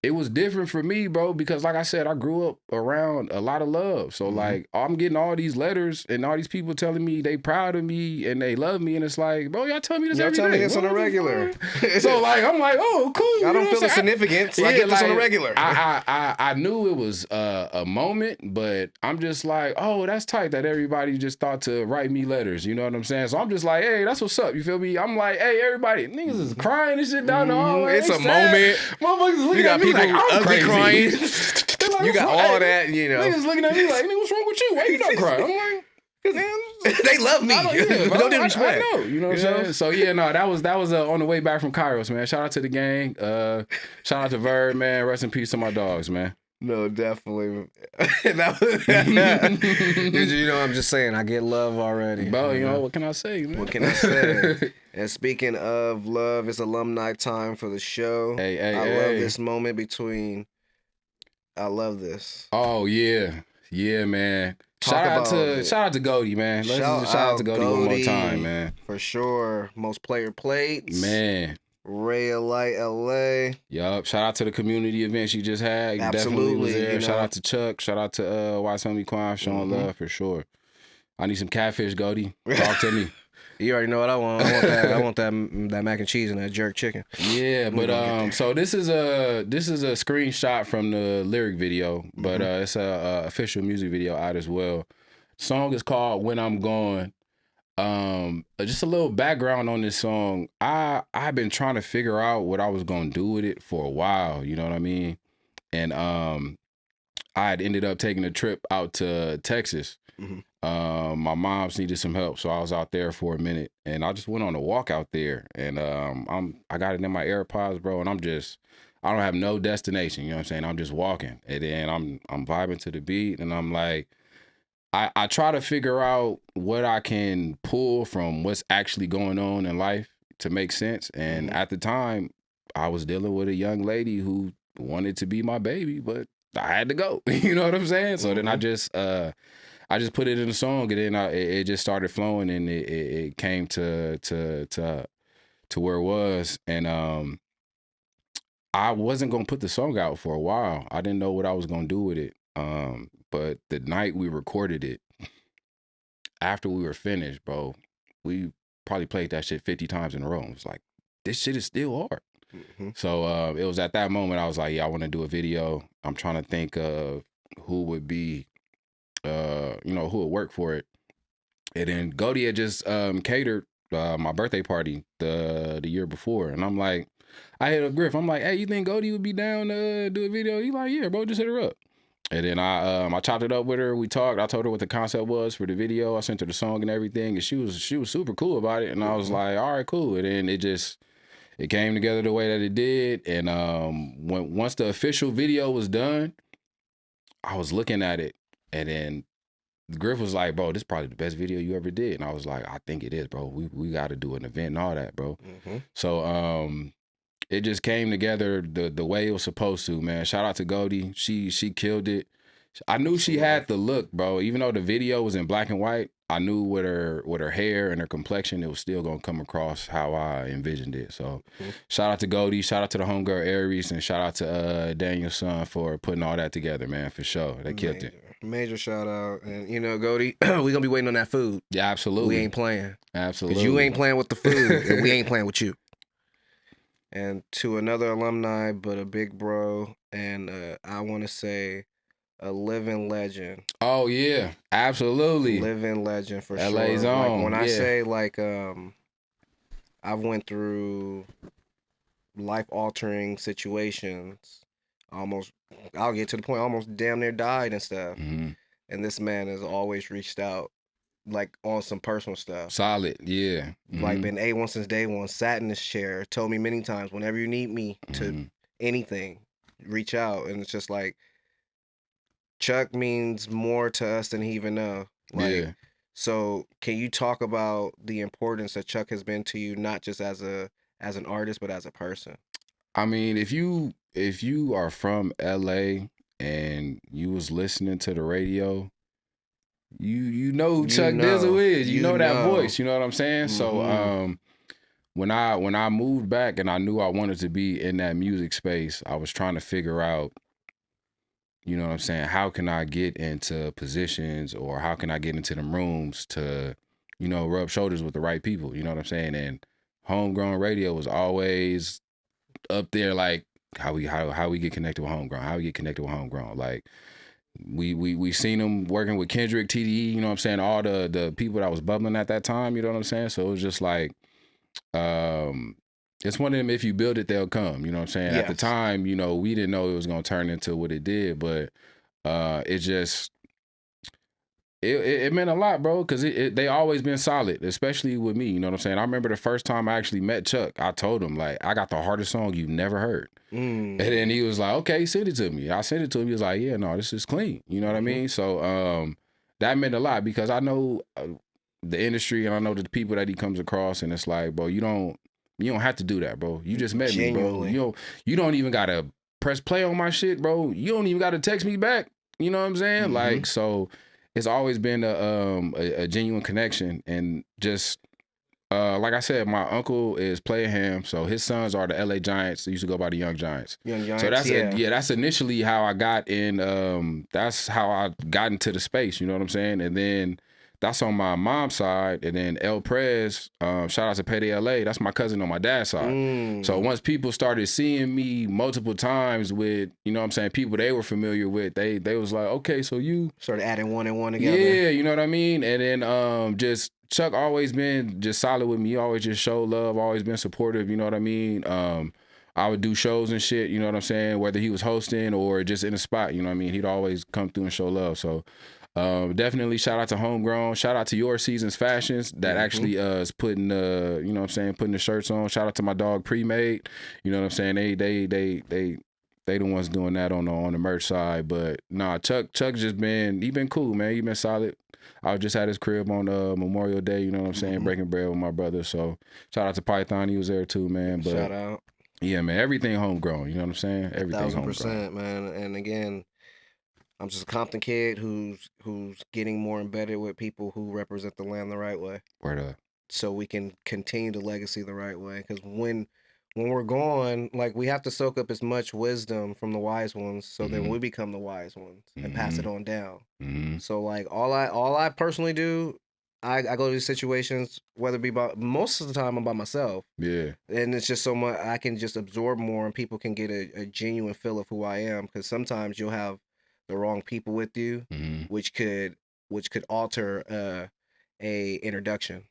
It was different for me, bro, because like I said, I grew up around a lot of love. So like I'm getting all these letters and all these people telling me they proud of me and they love me. And it's like, bro, y'all tell me this every day. Y'all tell me this on a regular. So like, I'm like, oh, cool. I don't feel the significance. I get this on a regular. I knew it was a moment, but I'm just like, oh, that's tight that everybody just thought to write me letters. You know what I'm saying? So I'm just like, hey, that's what's up. You feel me? I'm like, hey, everybody, niggas is crying and shit down the hallway. It's a moment. Motherfuckers looking at me like, I'm ugly crying. Like, you got all that, you know. Niggas looking at me like, nigga, what's wrong with you? Why you not crying? I'm like, man, they love me. No disrespect. I know, you know what I'm saying? So yeah, no, that was on the way back from Kairos, man. Shout out to the gang. Shout out to Verb, man. Rest in peace to my dogs, man. No, definitely. You know, I'm just saying, I get love already. Bro, you know, what can I say, man? What can I say? And speaking of love, it's alumni time for the show. I love this moment between. I love this. Oh, yeah. Yeah, man. Shout out to Goldie, man. Shout out to Goldie one more time, man. For sure. Most player plates. Man. Ray Light LA. Yup. Shout out to the community events you just had. You definitely was there. You know? Shout out to Chuck. Shout out to Wise Homie Quan showing love for sure. I need some catfish, Goldie. Talk to me. You already know what I want. I want that mac and cheese and that jerk chicken. Yeah, but so this is a screenshot from the lyric video, but it's a official music video out as well. Song is called When I'm Gone. Just a little background on this song. I've been trying to figure out what I was gonna do with it for a while. You know what I mean? And I had ended up taking a trip out to Texas. My mom's needed some help, so I was out there for a minute, and I just went on a walk out there, and I got it in my AirPods, bro, and I don't have no destination, you know what I'm saying? I'm just walking, and then I'm vibing to the beat, and I'm like, I try to figure out what I can pull from what's actually going on in life to make sense. And at the time, I was dealing with a young lady who wanted to be my baby, but I had to go. You know what I'm saying? So then I just put it in a song, and then it just started flowing, and it came to where it was. And I wasn't gonna put the song out for a while. I didn't know what I was gonna do with it. But the night we recorded it, after we were finished, bro, we probably played that shit 50 times in a row. It was like, this shit is still hard. So it was at that moment I was like, yeah, I want to do a video. I'm trying to think of who would be, who would work for it. And then Goldie had just catered my birthday party the year before, and I'm like, I hit up Griff. I'm like, hey, you think Goldie would be down to do a video? He's like, yeah, bro, just hit her up. And then I chopped it up with her. We talked. I told her what the concept was for the video. I sent her the song and everything, and she was super cool about it. And I was like, all right, cool. And then it came together the way that it did. And once the official video was done, I was looking at it, and then Griff was like, bro, this is probably the best video you ever did. And I was like, I think it is, bro. We got to do an event and all that, bro. So it just came together the way it was supposed to, man. Shout out to Goldie. She killed it. I knew she had the look, bro. Even though the video was in black and white, I knew with her hair and her complexion, it was still gonna come across how I envisioned it. So shout out to Goldie, shout out to the homegirl Aries, and shout out to Daniel's son for putting all that together, man, for sure. They killed it. Major shout out. And Goldie, we gonna be waiting on that food. Yeah, absolutely. We ain't playing. Absolutely. Because you ain't playing with the food, and we ain't playing with you. And to another alumni, but a big bro, and I want to say a living legend. Oh yeah, absolutely. Living legend for LA's sure. own. Like when I say I've went through life-altering situations, I'll get to the point almost damn near died and stuff. And this man has always reached out, like on some personal stuff. Solid, yeah. Like been A1 since day one, sat in this chair, told me many times, whenever you need me to anything, reach out. And it's just like, Chuck means more to us than he even know. Like, so can you talk about the importance that Chuck has been to you, not just as an artist, but as a person? I mean, if you are from LA and you was listening to the radio, you know who Chuck Dizzle is. You know that voice. You know what I'm saying? So when I moved back and I knew I wanted to be in that music space, I was trying to figure out, you know what I'm saying, how can I get into positions, or how can I get into them rooms to, rub shoulders with the right people. You know what I'm saying? And homegrown radio was always up there, like how we get connected with homegrown, like we seen them working with Kendrick, TDE, you know what I'm saying, all the people that was bubbling at that time, you know what I'm saying? So it was just like it's one of them, if you build it, they'll come, you know what I'm saying? At the time, we didn't know it was gonna turn into what it did, but it just it meant a lot, bro, because they always been solid, especially with me, you know what I'm saying? I remember the first time I actually met Chuck, I told him, like, I got the hardest song you've never heard. And then he was like, okay, send it to me. I sent it to him. He was like, yeah, no, this is clean. You know what I mean? So that meant a lot, because I know the industry, and I know the people that he comes across, and it's like, bro, you don't have to do that, bro. You just met me, bro. You don't even gotta press play on my shit, bro. You don't even gotta text me back. You know what I'm saying? Like, so it's always been a genuine connection. And just like I said, my uncle is Player Ham, so his sons are the LA Giants. They used to go by the Young Giants. So that's that's initially how I got in. That's how I got into the space. You know what I'm saying? And then that's on my mom's side. And then El Prez, shout out to Payday LA. That's my cousin on my dad's side. So once people started seeing me multiple times with, you know what I'm saying, people they were familiar with, they was like, okay, so you started adding one and one together. Yeah, you know what I mean? And then just Chuck always been just solid with me. He always just showed love, always been supportive, you know what I mean? I would do shows and shit, you know what I'm saying? Whether he was hosting or just in a spot, you know what I mean? He'd always come through and show love. So definitely shout out to Homegrown. Shout out to Your Seasons Fashions that actually is putting you know what I'm saying, putting the shirts on. Shout out to my dog Pre-Made. You know what I'm saying? They the ones doing that on the merch side. But nah, Chuck just he been cool, man. He been solid. I was just at his crib on Memorial Day, you know what I'm saying, breaking bread with my brother. So shout out to Python, he was there too, man. But Shout out. yeah, man, everything homegrown, you know what I'm saying? Everything 1,000%, man. And again, I'm just a Compton kid who's getting more embedded with people who represent the land the right way. Word up. So we can continue the legacy the right way. Because when we're gone, like, we have to soak up as much wisdom from the wise ones, so then we become the wise ones and pass it on down. So like all I personally do, I go to these situations, whether it be most of the time I'm by myself. Yeah. And it's just so much I can just absorb more, and people can get a genuine feel of who I am. Because sometimes you'll have the wrong people with you, which could alter a introduction.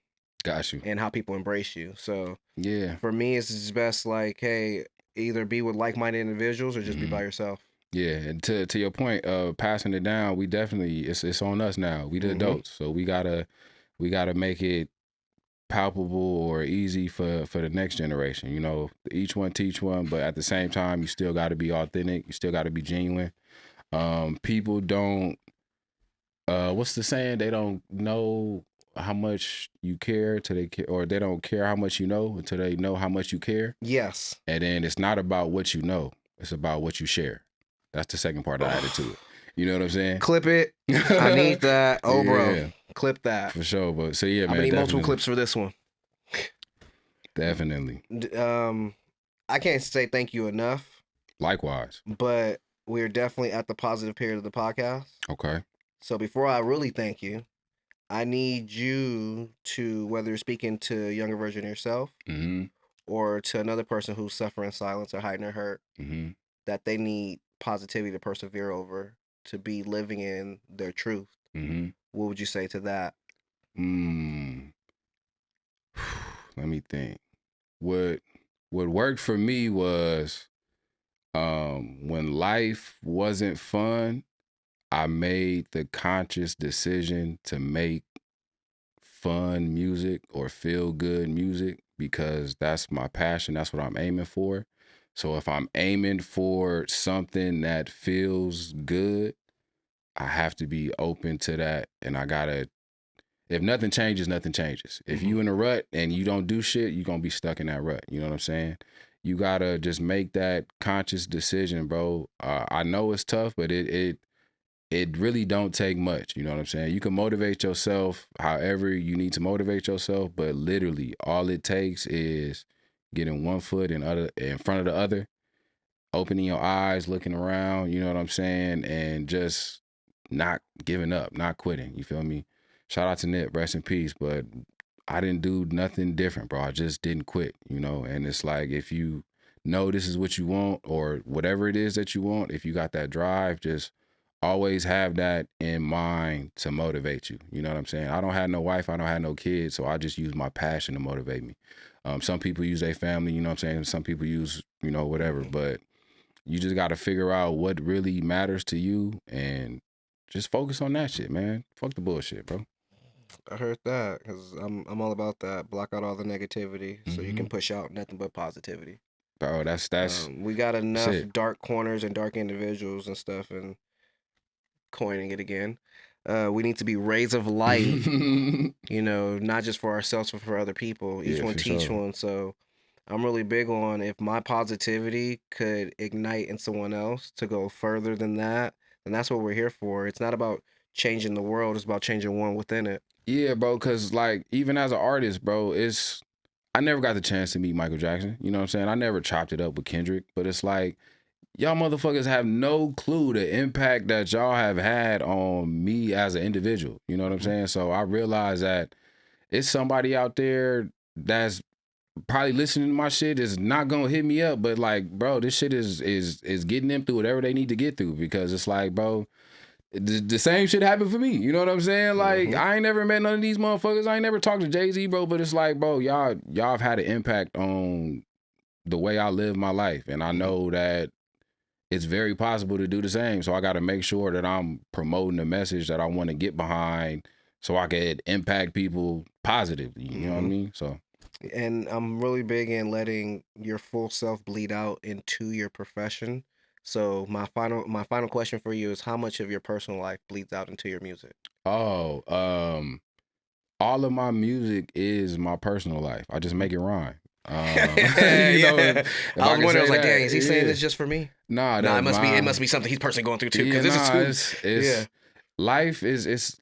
Got you. And how people embrace you. So yeah, for me, it's just best like, hey, either be with like-minded individuals or just be by yourself. Yeah, and to your point of passing it down, we definitely it's on us now. We the adults, so we gotta make it palpable or easy for the next generation. You know, each one teach one, but at the same time, you still got to be authentic. You still got to be genuine. People don't. What's the saying? They don't know how much you care till they care, or they don't care how much you know until they know how much you care. Yes. And then it's not about what you know; it's about what you share. That's the second part I added to it. You know what I'm saying? Clip it. I need that. Oh, bro. Clip that. For sure. But so yeah, man. I need multiple clips for this one. Definitely. I can't say thank you enough. Likewise. But we're definitely at the positive period of the podcast. Okay. So before I really thank you, I need you to, whether you're speaking to a younger version of yourself or to another person who's suffering silence or hiding their hurt, that they need positivity to persevere over, to be living in their truth. What would you say to that? Let me think. What worked for me was when life wasn't fun, I made the conscious decision to make fun music or feel good music because that's my passion. That's what I'm aiming for. So if I'm aiming for something that feels good, I have to be open to that. And I gotta, if nothing changes, nothing changes. If you in a rut and you don't do shit, you're gonna be stuck in that rut. You know what I'm saying? You gotta just make that conscious decision, bro. I know it's tough, but it really don't take much. You know what I'm saying? You can motivate yourself however you need to motivate yourself, but literally all it takes is getting one foot in front of the other, opening your eyes, looking around, you know what I'm saying? And just not giving up, not quitting. You feel me? Shout out to Nip, rest in peace. But I didn't do nothing different, bro. I just didn't quit, you know? And it's like, if you know this is what you want or whatever it is that you want, if you got that drive, just always have that in mind to motivate you. You know what I'm saying? I don't have no wife. I don't have no kids. So I just use my passion to motivate me. Some people use their family, you know what I'm saying? Some people use, you know, whatever. But you just got to figure out what really matters to you and just focus on that shit, man. Fuck the bullshit, bro. I heard that because I'm all about that. Block out all the negativity so you can push out nothing but positivity. Bro, that's we got enough shit. Dark corners and dark individuals and stuff, and coining it again. We need to be rays of light, you know, not just for ourselves, but for other people. Each one teach one. So I'm really big on, if my positivity could ignite in someone else to go further than that, then that's what we're here for. It's not about changing the world. It's about changing one within it. Yeah, bro, because like even as an artist, bro, I never got the chance to meet Michael Jackson. You know what I'm saying? I never chopped it up with Kendrick, but it's like, y'all motherfuckers have no clue the impact that y'all have had on me as an individual. You know what I'm saying? So I realize that it's somebody out there that's probably listening to my shit is not gonna hit me up, but like, bro, this shit is getting them through whatever they need to get through, because it's like, bro, the same shit happened for me. You know what I'm saying? Like, I ain't never met none of these motherfuckers. I ain't never talked to Jay-Z, bro, but it's like, bro, y'all have had an impact on the way I live my life, and I know that it's very possible to do the same. So I got to make sure that I'm promoting the message that I want to get behind so I can impact people positively. You know what I mean? So, and I'm really big in letting your full self bleed out into your profession. So my final question for you is, how much of your personal life bleeds out into your music? Oh, all of my music is my personal life. I just make it rhyme. You know, Yeah. if I was can wondering, I say was like, that, dang, is he saying yeah. this just for me? Nah, Nah, that it must be something he's personally going through too. Yeah, Because nah, this is it's life is it's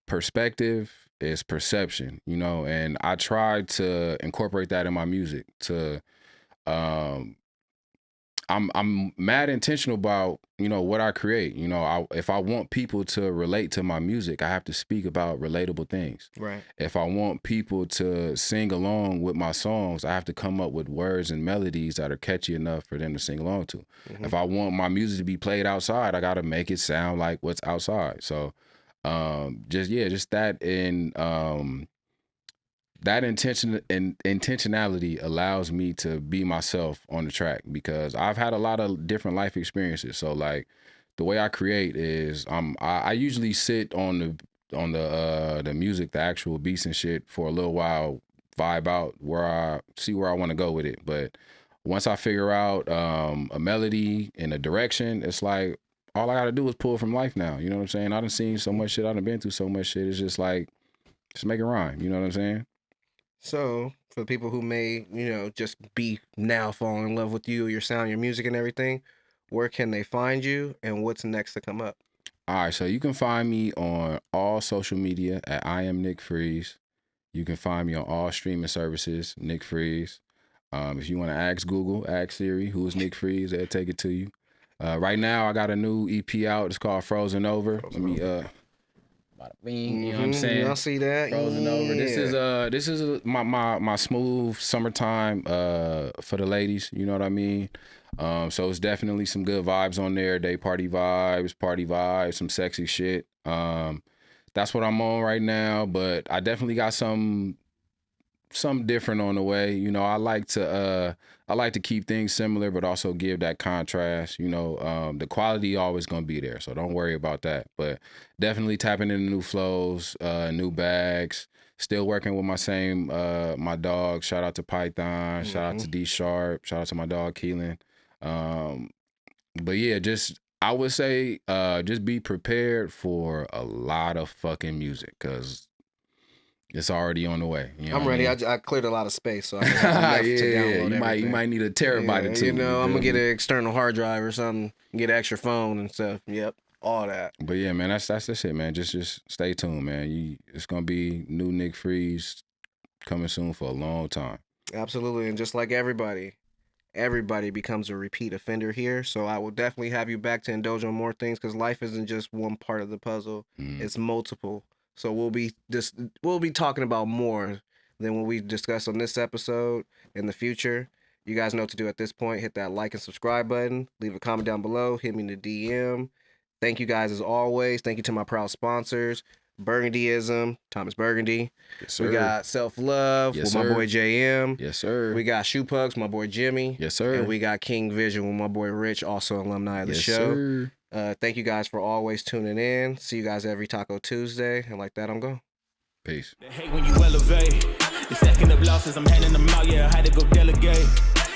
perspective, it's perception, you know, and I try to incorporate that in my music. Um, I'm mad intentional about, you know, what I create. You know, if I want people to relate to my music, I have to speak about relatable things. right. If I want people to sing along with my songs, I have to come up with words and melodies that are catchy enough for them to sing along to. If I want my music to be played outside, I got to make it sound like what's outside. So just that that intentionality allows me to be myself on the track, because I've had a lot of different life experiences. So like the way I create is I usually sit on the music, the actual beats and shit for a little while, vibe out where I want to go with it. But once I figure out a melody and a direction, it's like all I gotta do is pull from life now. You know what I'm saying? I done seen so much shit, I done been through so much shit. It's just like, just make it rhyme. You know what I'm saying? So for the people who may, just be now falling in love with you, your sound, your music, and everything, where can they find you, and what's next to come up? All right, so you can find me on all social media at I am Nick Freeze. You can find me on all streaming services, Nick Freeze. If you want to ask Google, ask Siri, who is Nick Freeze, they'll take it to you. Right now, I got a new EP out. It's called Frozen Over. Let me bada bing, you know what I'm saying? I see that. Frozen Over. This is my smooth summertime for the ladies. You know what I mean? So it's definitely some good vibes on there. Day party vibes, some sexy shit. That's what I'm on right now. But I definitely got some different on the way. You know, I like to keep things similar, but also give that contrast. You know, the quality always gonna be there, so don't worry about that. But definitely tapping into new flows, new bags. Still working with my dog. Shout out to Python. Shout out to D Sharp. Shout out to my dog Keelan. But yeah, I would say just be prepared for a lot of fucking music, because it's already on the way. You know I'm ready. I mean? I cleared a lot of space, so I have enough to download everything. You might need a terabyte or two. You know, I'm gonna get an external hard drive or something, get an extra phone and stuff. Yep, all that. But yeah, man, that's the shit, man. Just stay tuned, man. It's gonna be new Nick Freeze coming soon for a long time. Absolutely, and just like everybody becomes a repeat offender here. So I will definitely have you back to indulge on more things, because life isn't just one part of the puzzle; it's multiple. So we'll be talking about more than what we discussed on this episode in the future. You guys know what to do at this point. Hit that like and subscribe button. Leave a comment down below. Hit me in the DM. Thank you guys as always. Thank you to my proud sponsors, Burgundyism, Thomas Burgundy. Yes, sir. We got Self Love with my boy JM. Yes, sir. We got Shoe Pugs, my boy Jimmy. Yes, sir. And we got King Vision with my boy Rich, also alumni of the show. Sir. Thank you guys for always tuning in. See you guys every Taco Tuesday. And like that, I'm going. Peace. They hate when you elevate. The second of losses, I'm handing them out. Yeah, I had to go delegate.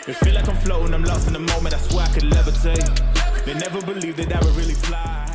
It feel like I'm floating, I'm lost in the moment. I swear I could levitate. They never believed that I would really fly.